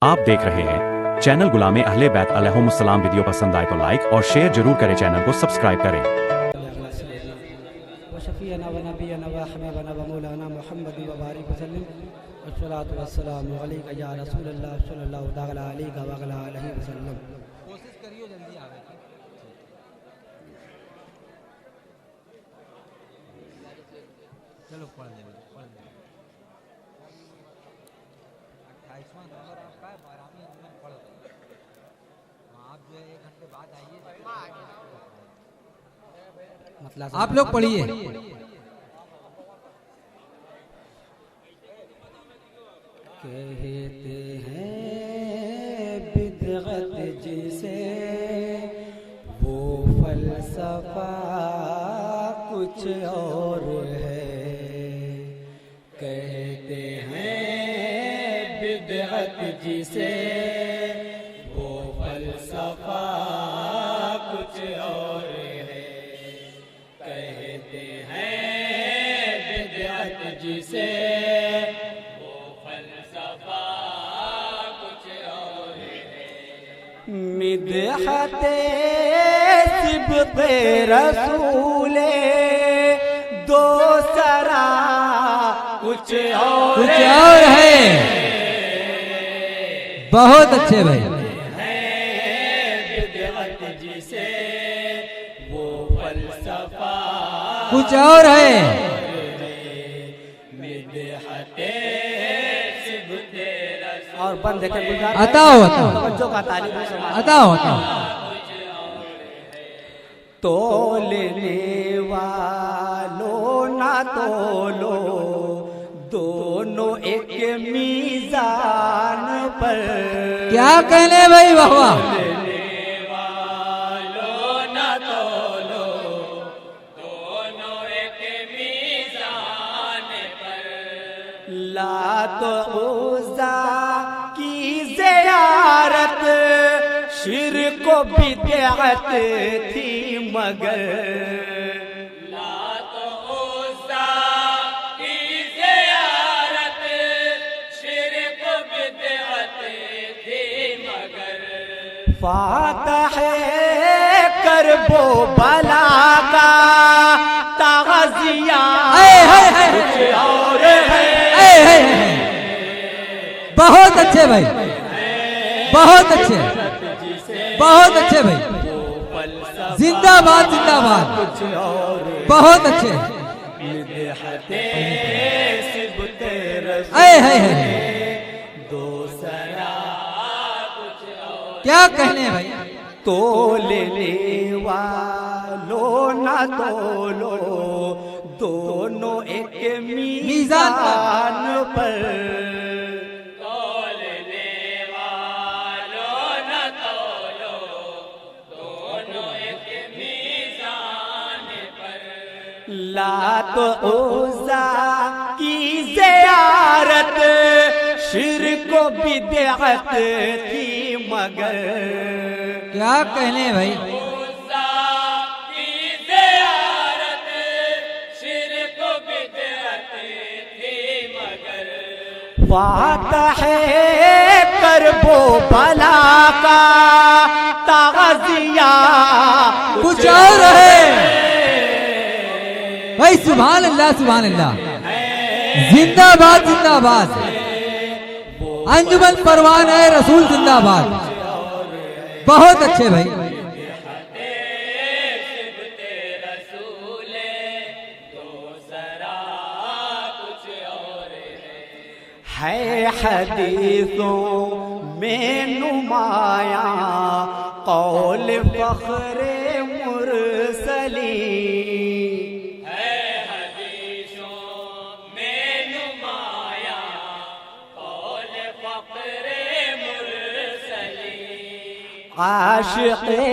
आप देख रहे हैं चैनल गुलामे अहले बैत अलैहिमुस्सलाम। वीडियो पसंद आए तो लाइक और शेयर जरूर करें, चैनल को सब्सक्राइब करें। कोशिश करियो जल्दी आवे की। चलो पढ़ ले 28वां नंबर आपका है, 12वीं अंजमन पढ़ लो। आप जो है 1 घंटे बाद आइए, मतलब आप लोग पढ़िए। कहते हैं बिदअत जिसे वो फलसफा कुछ और है। कहते हैं बिदअत जिसे वो फलसफा कुछ और है। कहते हैं बिदअत जिसे मिदहते सिब्ते रसूले दो सरा कुछ और है। बहुत अच्छे भाई। बिदअत जिसे वो फलसफा कुछ और है। मिदहते सिब्ते और बंद है गुलजार बताओ बताओ बच्चों का तालीम बताओ बताओ। तोलने वालों ना तोलो, दोनों एक मीज़ान पर। क्या कहने भाई बाबा। तोलने वालों ना तोलो, दोनों एक मीज़ान पर। लात उज़्ज़ा की ज़ियारत शिर्क को बिदअत थी मगर। लात उज़्ज़ा की ज़ियारत शिर्क को बिदअत थी मगर। फातह करबो बला का ताज़िया कुछ और है। बहुत अच्छे भाई, बहुत अच्छे, बहुत अच्छे भाई। जिंदाबाद जिंदाबाद। बहुत अच्छे। क्या कहने भाई। तोलने वालों ना तोलो, दोनों एक मीज़ान पर। तोलने वालों ना तोलो, दोनों एक मीज़ान पर। लात उज़्ज़ा की ज़ियारत शिर्क को बिदअत थी मगर। क्या कहने भाई। फातह करबो बला का ताज़िया कुछ और है भाई। सुभान अल्लाह सुभान अल्लाह। जिंदाबाद जिंदाबाद। अंजुमन परवान है रसूल जिंदाबाद। बहुत अच्छे भाई। है हदीसों में नुमाया कौल फ़ख्रे मुरसली। है हदीसों में नुमाया कौल फ़ख्रे मुरसली। आशिक़े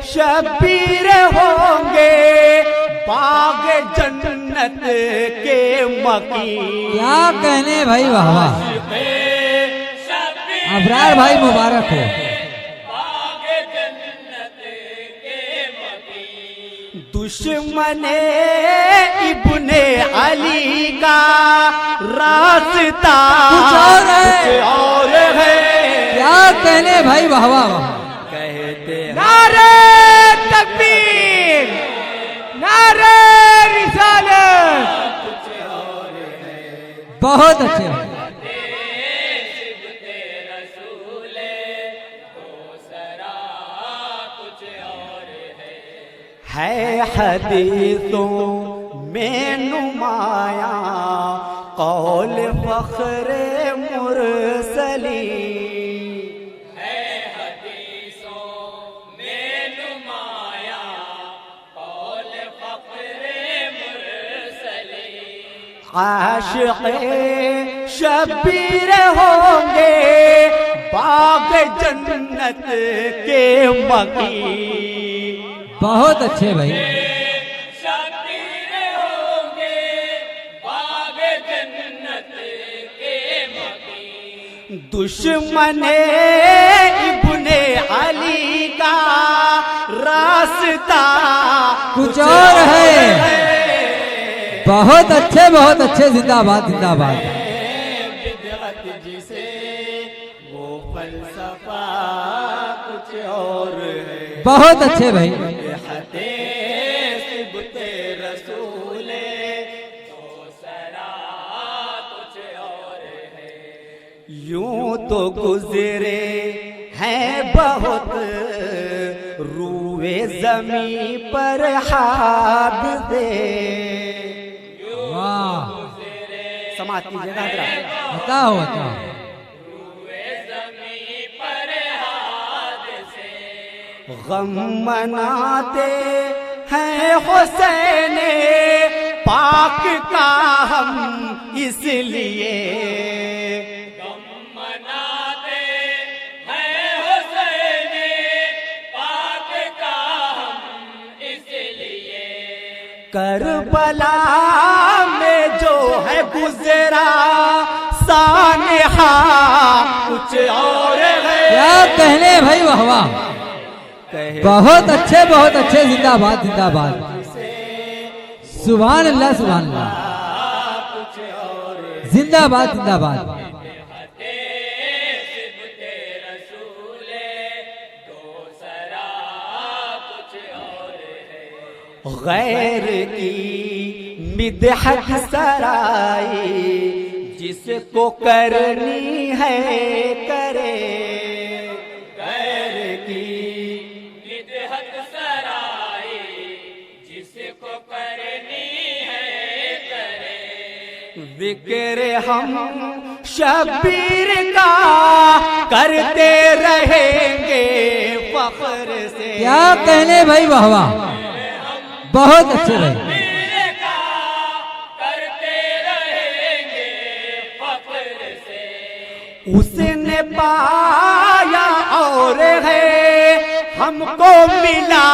शबीर होंगे बाग जन्नत के मकी। क्या कहने भाई वाह वाह। अबरार भाई मुबारक हो। बाग जन्नत के मकी। दुश्मने इब्ने अली का रास्ता कुछ और है। कुछ और है। कहने भाई वाह वाह वाह। कहते हैं नारे तकबीर, नारे रिसालत। बहुत अच्छे भाई। है हदीसों में नुमाया कौल फख्रे मुरसली। है हदीसों में नुमाया कौल फख्रे मुरसली। आशिक़े शबीर होंगे बाग जन्नत के मकी। बहुत अच्छे भाई। शबीर होंगे बाग जन्नत के मकी। दुश्मने इब्ने अली का रास्ता कुछ और है। बहुत अच्छे, जिंदाबाद जिंदाबाद। बिदअत जिसे वो फलसफा कुछ और है। बहुत अच्छे भाई। यूं तो गुजरे हैं बहुत रूए जमी पर हादसे। वाह, समाज की जगह बताओ। गम मनाते हैं हुसैन पाक का हम इसलिए। गम मनाते हैं हुसैन पाक का हम इसलिए। करबला में जो है गुजरा सानहा कुछ और है। क्या कहने भाई वाह वाह। बहुत अच्छे, जिंदाबाद जिंदाबाद। सुभान अल्लाह सुभान अल्लाह। जिंदाबाद जिंदाबाद। गैर की मिदहत सराई जिसको करनी है करे। गैर की मिदहत सराई जिसको करनी है करे। जिक्र हम शबीर का करते रहेंगे फख्र से। क्या कहने भाई वाह वाह। बहुत अच्छे भाई। उसने पाया और है हमको मिला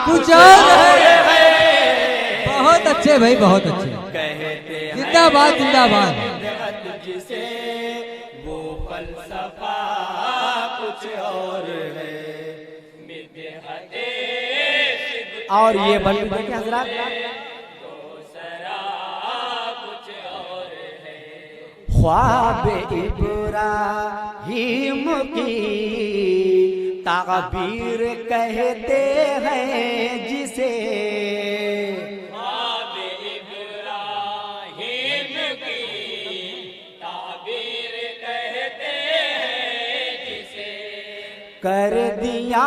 कुछ और है। बहुत अच्छे भाई, बहुत अच्छे। कहते जिंदाबाद जिंदाबाद। जिसे वो फलसफा कुछ और है। और ये बल्कि देखिए हजरात, ख्वाब इब्राहीम की ताबीर कहते हैं जिसे। ख्वाब इब्राहीम की ताबीर कहते हैं जिसे। कर दिया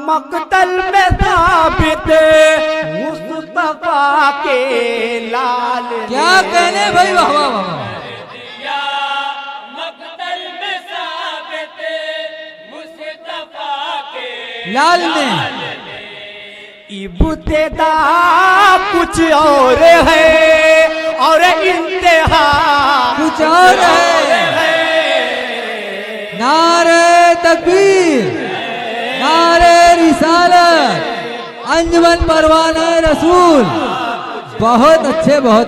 मक्तल में साबित मुस्तफा के लाल। क्या कहने भाई वाह वाह वाह। लाल ने इब्तिदा कुछ और है और इंतहा कुछ और है। नारे तकबीर, नारे रिसालत, अंजुमन परवाना रसूल। बहुत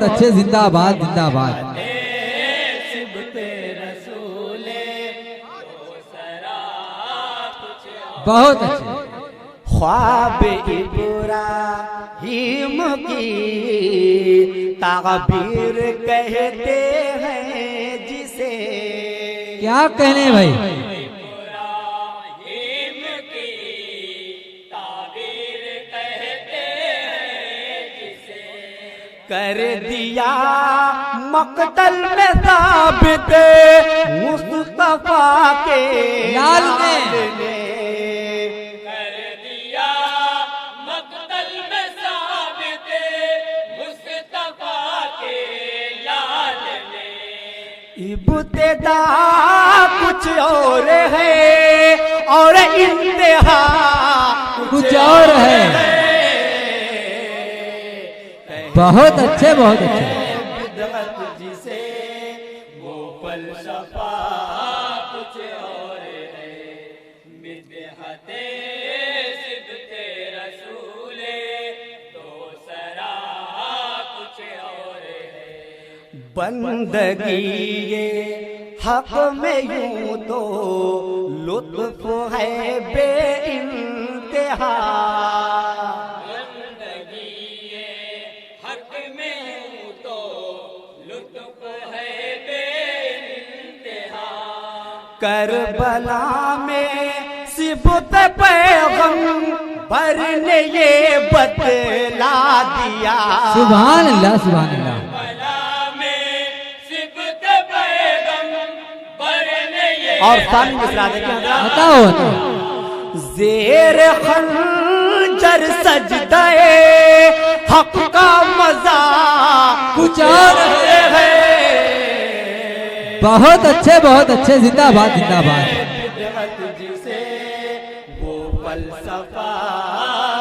अच्छे, जिंदाबाद जिंदाबाद। बहुत अच्छे। ख्वाब इब्राहीम की ताबीर कहते हैं जिसे। क्या कहने भाई। कर दिया मकतल में साबित मुस्तफा के लाल ने कर दिया मकतल में साबित मुस्तफा के लाल ने। इब्तिदा कुछ और है और इंतहा कुछ और है। बहुत अच्छे बहुत अच्छे। बिदअत जिसे वो फलसफा कुछ और है बिदअते सिबते रसूले तो सरा कुछ और है। बंदगी ये हक में यूं तो लुत्फ है बेइंतहा। जिंदगी ये हक में यूं तो लुत्फ है बेइंतहा। करबला में सिबत पैगंबर ने ये बतला दिया। सुभान अल्लाह सुभान अल्लाह। बला में सिबत पैगंबर ने ये और सानी मिसरा देखिए हजरात। बताओ बताओ। ज़ेर खंजर सजदाए हक का मजा कुछ और है। बहुत अच्छे जिंदाबाद जिंदाबाद। बिदअत जिसे वो फलसफा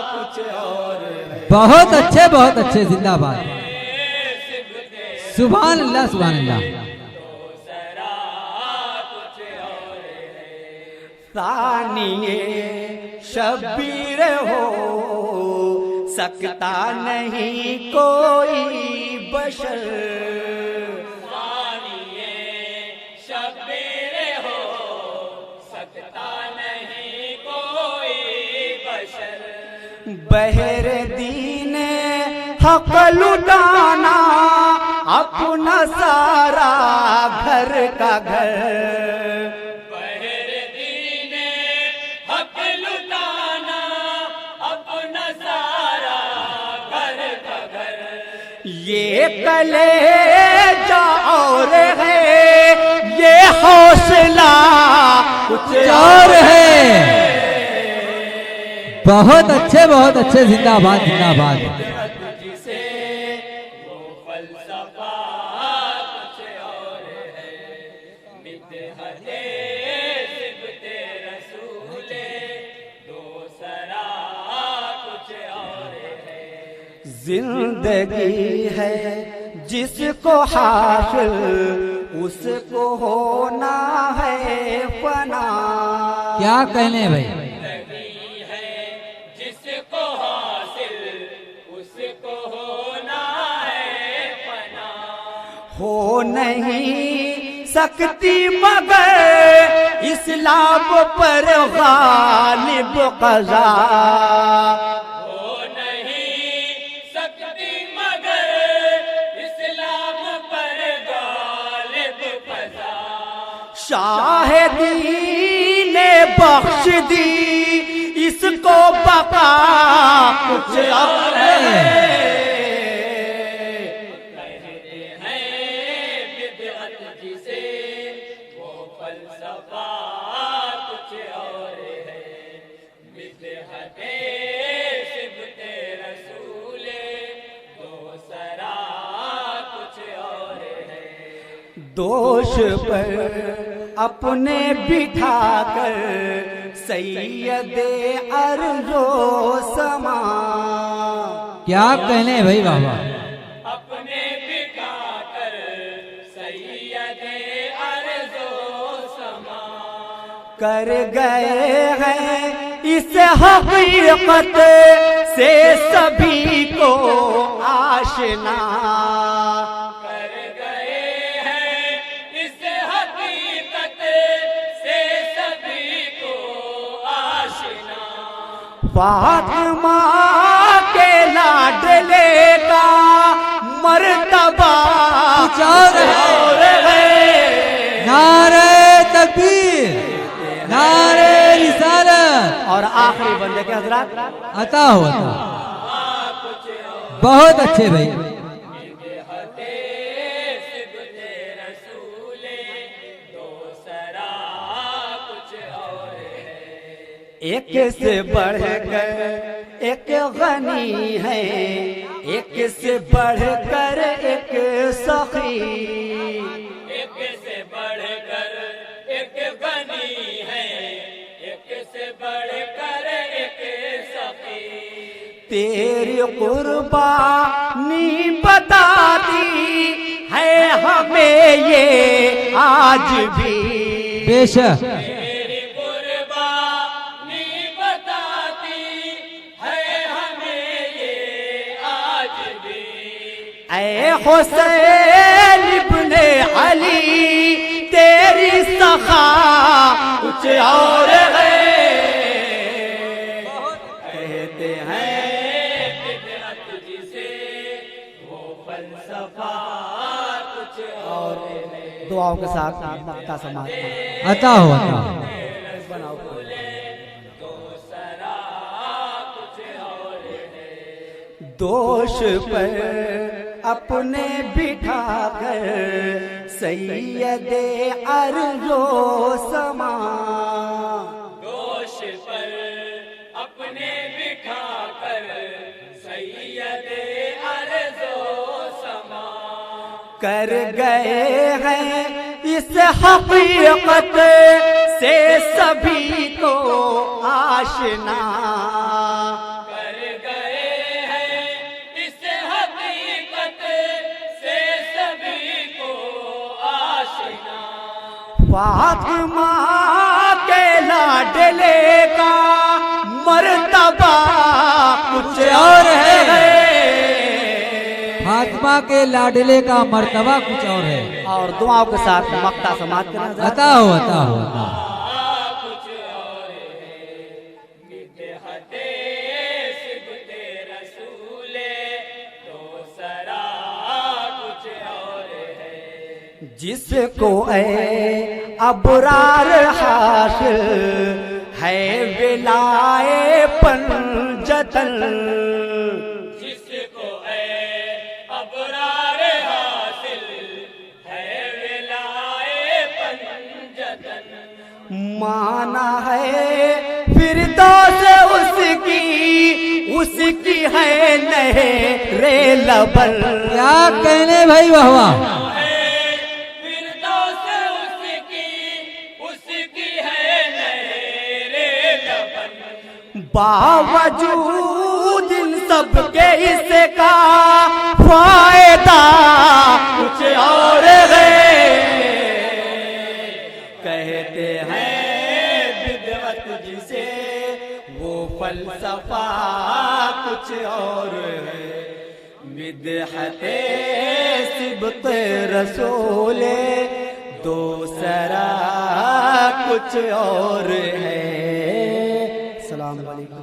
कुछ और है। बहुत अच्छे जिंदाबाद। सुभान अल्लाह सुभान अल्लाह। सानिए शबीर हो सकता नहीं कोई बशर। शब्बीर हो सकता नहीं कोई बशर। बहर दीन हक लुटाना अपना सारा घर का घर। बहर दीने हक लुटाना अपना सारा घर का घर। ये कलेजा और है ये हौसला कुछ और है। बहुत अच्छे जिंदाबाद जिंदाबाद। जिसे वो फलसफा कुछ और है बिदअते सिबते रसूले दो सरा कुछ और है। जिंदगी है जिसको हासिल उसको होना है फना। क्या कहने भाई। जिंदगी है जिसको हासिल उसको होना है फना। हो नहीं सकती मगर इस्लाम पर गालिब क़ज़ा। हो नहीं सकती मगर इस्लाम पर गालिब क़ज़ा। शाहिदी ने बख्श दी इसको बका कुछ और है। कहते हैं बिदअत जिसे वो फलसफा कुछ और है बिदअते सिबते रसूले दो सरा कुछ और है। दोष पर अपने बिठाकर सैयदे अर्ज़ो समा। क्या कहने भाई वाह वाह। अपने बिठा कर सैयदे अर्ज़ो समा। कर गए हैं इस हकीकत से सभी को आशना। कर गए हैं इस हकीकत से सभी को आशना। फातिमा के लाडले का मर्तबा कुछ और है। नारे तकबीर नारे रिसालत। और आखिरी बंदे के हजरात अता हो अता। बहुत अच्छे भाई। एक से बढ़कर एक गनी है, एक से बढ़कर एक सखी, एक से बढ़कर एक गनी है, एक से बढ़कर एक सखी। तेरी कुर्बानी बताती है हमें ये आज भी। बेशक तेरी कुर्बानी बताती है हमें ये आज भी। ऐ हुसैन इब्ने अली तेरी सखा कुछ और है। कहते हैं तुझसे वो फलसफा कुछ और दुआओं के साथ मक्ता समाज अता हो अता हो। बनाओ। दोष पर अपने बिठा कर सैयदे अर्जो समा, दोष पर अपने बिठा कर सैयदे अर्जो समा। कर गए हैं इस हकीकत से सभी को आशना। कर गए हैं इस हकीकत से सभी को आशना। फातिमा के लाडले का मर्तबा कुछ और है। फातिमा के लाडले का मर्तबा कुछ और है। और दुआओं के साथ मक्ता समाज करना। अता हो अता हो अता हो। कुछ और है मिदहते सिबते रसूले तो सरा कुछ और है। जिसको ए अबरार हासिल है विलाए पंजतन, जिसको अबरार हासिल है विलाए पंजतन। माना है फिरदौस उसकी है नहरे लबन। क्या कहने भाई वाह वाह। फिरदौस उसकी है नहरे लबन। बावजूद इन सब के इसका फायदा कुछ और है। कहते हैं विद्वत जिसे वो फलसफा कुछ और है। मिदहते सिबत रसूले दूसरा कुछ और है। अस्सलाम वालेकुम।